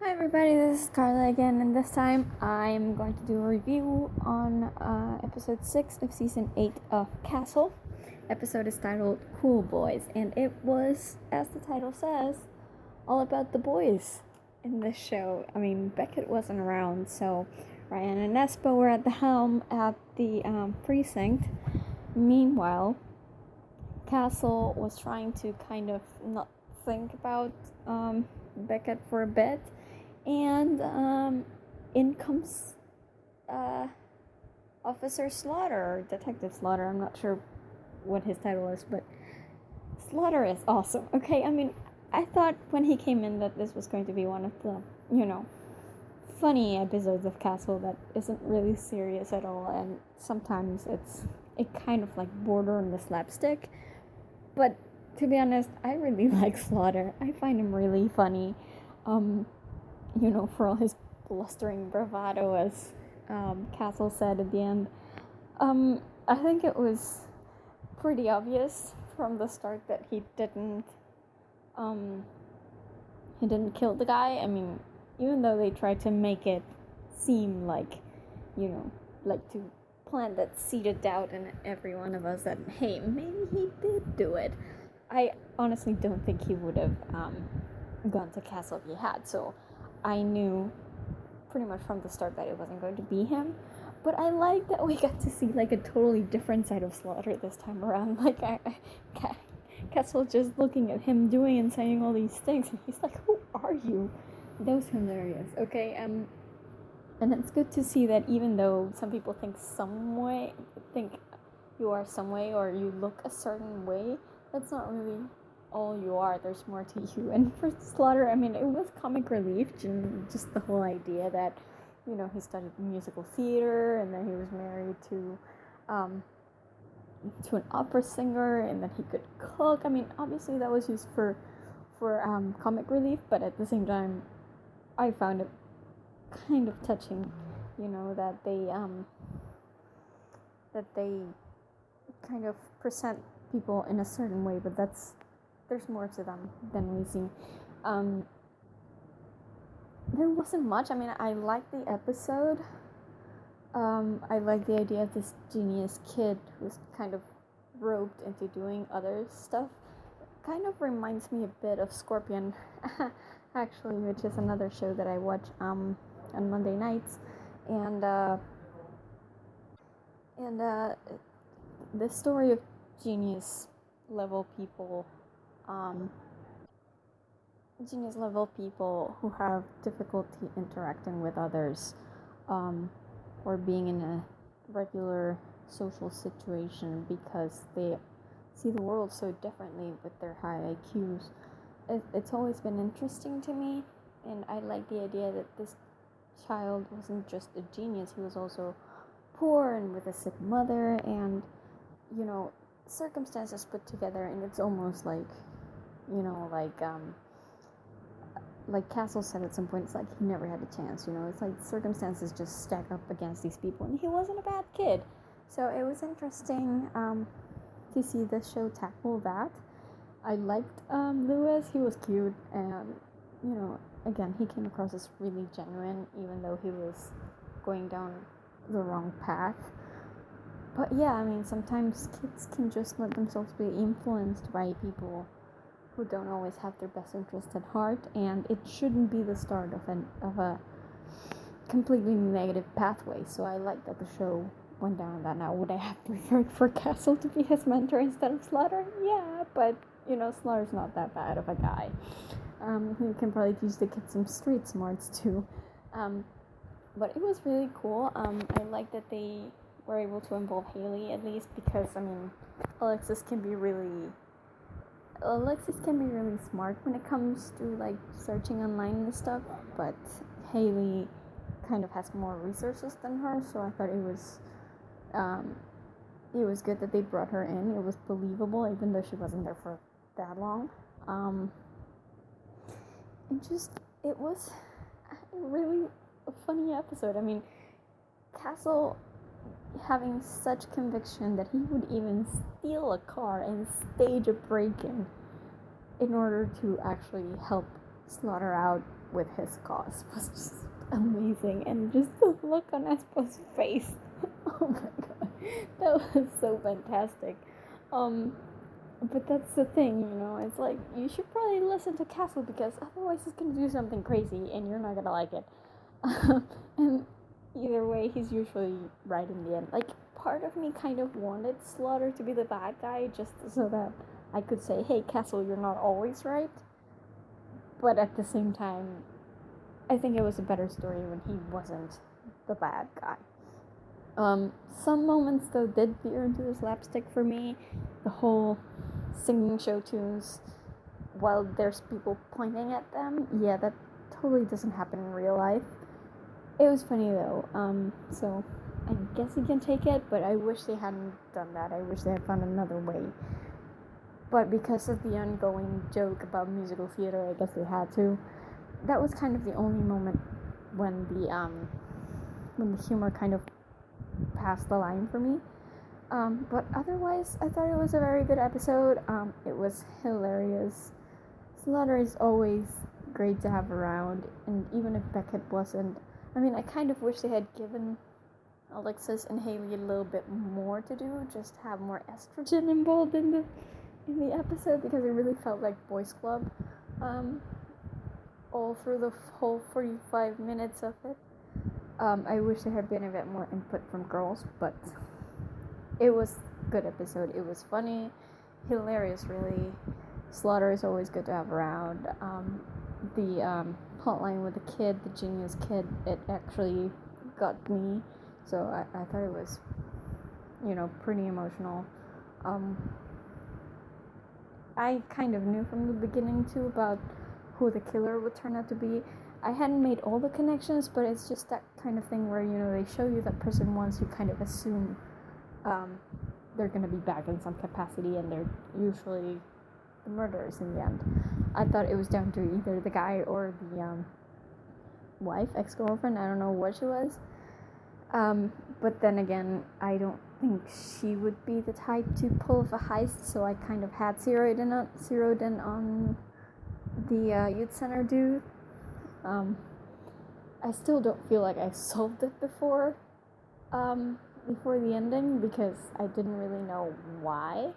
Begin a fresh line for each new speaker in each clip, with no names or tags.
Hi everybody, this is Carla again, and this time I'm going to do a review on episode 6 of season 8 of Castle. Episode is titled Cool Boys, and it was, as the title says, all about the boys in this show. I mean, Beckett wasn't around, so Ryan and Espo were at the helm at the precinct. Meanwhile, Castle was trying to kind of not think about Beckett for a bit. And in comes Officer Slaughter, or Detective Slaughter. I'm not sure what his title is, but Slaughter is awesome. Okay, I mean, I thought when he came in that this was going to be one of the, funny episodes of Castle that isn't really serious at all, and sometimes it kind of like border on the slapstick. But to be honest, I really like Slaughter. I find him really funny. For all his blustering bravado, as Castle said at the end. I think it was pretty obvious from the start that he didn't kill the guy. I mean, even though they tried to make it seem like, like to plant that seed of doubt in every one of us that, hey, maybe he did do it. I honestly don't think he would have gone to Castle if he had, so I knew pretty much from the start that it wasn't going to be him. But I like that we got to see like a totally different side of Slaughter this time around. Like, Castle just looking at him doing and saying all these things, and he's like, "Who are you?" That was hilarious. Okay, and it's good to see that even though some people think you are some way or you look a certain way, that's not really all you are. There's more to you. And for Slaughter, I mean, it was comic relief, just the whole idea that, he studied musical theater, and then he was married to an opera singer, and that he could cook. I mean, obviously that was used for comic relief, but at the same time, I found it kind of touching, that they kind of present people in a certain way, but there's more to them than we see. There wasn't much. I mean, I liked the episode. I like the idea of this genius kid who's kind of roped into doing other stuff. Kind of reminds me a bit of Scorpion, actually, which is another show that I watch on Monday nights, and the story of genius level people who have difficulty interacting with others, or being in a regular social situation because they see the world so differently with their high IQs. It's always been interesting to me, and I like the idea that this child wasn't just a genius, he was also poor and with a sick mother, and circumstances put together, and it's almost like like Castle said at some point, it's like he never had a chance, it's like circumstances just stack up against these people, and he wasn't a bad kid. So it was interesting to see this show tackle that. I liked Lewis. He was cute, and again, he came across as really genuine, even though he was going down the wrong path. But yeah, I mean, sometimes kids can just let themselves be influenced by people who don't always have their best interest at heart, and it shouldn't be the start of a completely negative pathway. So I like that the show went down that. Now, would I have preferred for Castle to be his mentor instead of Slaughter? Yeah, but Slaughter's not that bad of a guy. He can probably teach the kids some street smarts too. But it was really cool. I like that they were able to involve Haley, at least, because I mean, Alexis can be really smart when it comes to like searching online and stuff, but Haley kind of has more resources than her, so I thought it was good that they brought her in. It was believable, even though she wasn't there for that long. It was really a funny episode. I mean, Castle having such conviction that he would even steal a car and stage a break-in in order to actually help Slaughter out with his cause was just amazing, and just the look on Espo's face. Oh my god, that was so fantastic. But that's the thing, it's like, you should probably listen to Castle, because otherwise he's gonna do something crazy and you're not gonna like it. And either way, he's usually right in the end. Like, part of me kind of wanted Slaughter to be the bad guy, just so that I could say, hey, Castle, you're not always right. But at the same time, I think it was a better story when he wasn't the bad guy. Some moments, though, did veer into the slapstick for me. The whole singing show tunes while there's people pointing at them. Yeah, that totally doesn't happen in real life. It was funny, though. So I guess you can take it, but I wish they hadn't done that. I wish they had found another way. But because of the ongoing joke about musical theater, I guess they had to. That was kind of the only moment when the humor kind of passed the line for me. But otherwise, I thought it was a very good episode. It was hilarious. Slaughter is always great to have around, and even if Beckett wasn't, I kind of wish they had given Alexis and Haley a little bit more to do, just have more estrogen involved in the episode, because it really felt like Boys Club all through the whole 45 minutes of it. I wish there had been a bit more input from girls, but it was a good episode. It was funny, hilarious, really. Slaughter is always good to have around. The plotline with the kid, the genius kid, it actually got me, so I thought it was, pretty emotional. I kind of knew from the beginning, too, about who the killer would turn out to be. I hadn't made all the connections, but it's just that kind of thing where, they show you that person once, you kind of assume they're going to be back in some capacity, and they're usually the murderers in the end. I thought it was down to either the guy or the wife, ex-girlfriend, I don't know what she was. But then again, I don't think she would be the type to pull off a heist, so I kind of had zeroed in on the youth center dude. I still don't feel like I solved it before the ending, because I didn't really know why.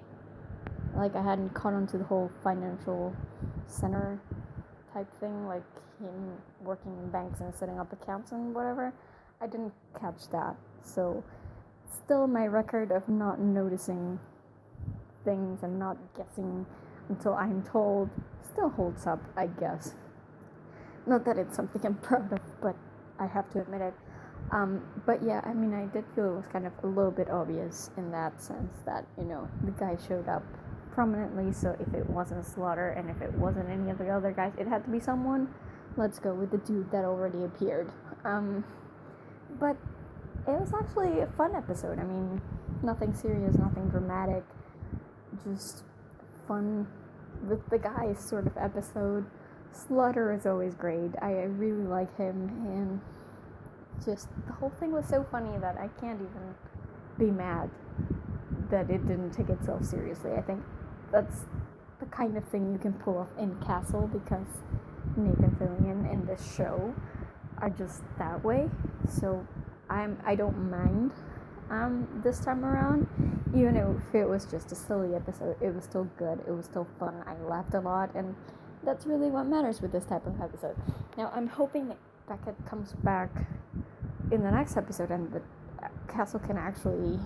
Like, I hadn't caught on to the whole financial center type thing, like him working in banks and setting up accounts and whatever. I didn't catch that, so still my record of not noticing things and not guessing until I'm told still holds up, I guess. Not that it's something I'm proud of, but I have to admit it. But yeah, I did feel it was kind of a little bit obvious in that sense that, the guy showed up prominently, so if it wasn't Slaughter and if it wasn't any of the other guys, it had to be someone. Let's go with the dude that already appeared. But it was actually a fun episode. Nothing serious, nothing dramatic, just fun with the guys sort of episode. Slaughter is always great. I really like him, and just the whole thing was so funny that I can't even be mad that it didn't take itself seriously. I think that's the kind of thing you can pull off in Castle, because Nathan Fillion and this show are just that way. So I don't mind this time around. Even if it was just a silly episode, it was still good. It was still fun. I laughed a lot, and that's really what matters with this type of episode. Now, I'm hoping that Beckett comes back in the next episode, and the Castle can actually,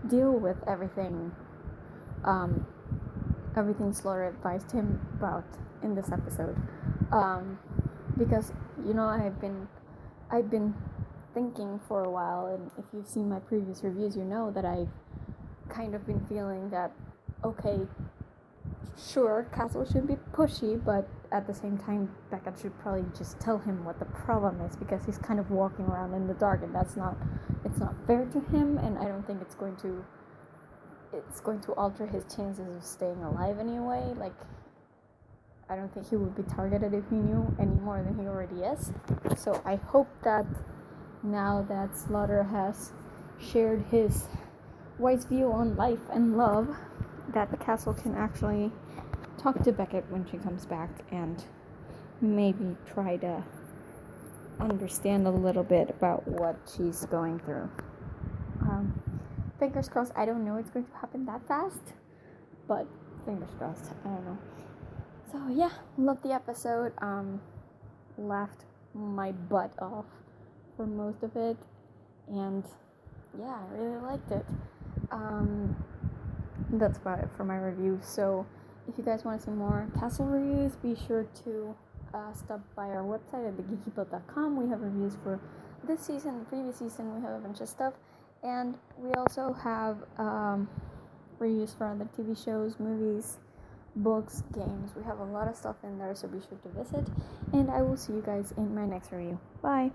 deal with everything Slaughter advised him about in this episode. Because, I've been thinking for a while, and if you've seen my previous reviews, you know that I've kind of been feeling that, okay, sure, Castle should be pushy, but at the same time, Beckett should probably just tell him what the problem is, because he's kind of walking around in the dark, and it's not fair to him, and I don't think it's going to alter his chances of staying alive anyway. Like, I don't think he would be targeted if he knew any more than he already is. So I hope that now that Slaughter has shared his wise view on life and love, that Castle can actually talk to Beckett when she comes back and maybe try to understand a little bit about what she's going through. Fingers crossed. I don't know it's going to happen that fast, but fingers crossed. I don't know. So yeah, loved the episode. Laughed my butt off for most of it, and yeah, I really liked it. That's about it for my review. So if you guys want to see more Castle reviews, be sure to stop by our website at thegeekypub.com. We have reviews for this season, the previous season. We have a bunch of stuff, and we also have reviews for other TV shows, movies, books, games. We have a lot of stuff in there, so be sure to visit, and I will see you guys in my next review. Bye.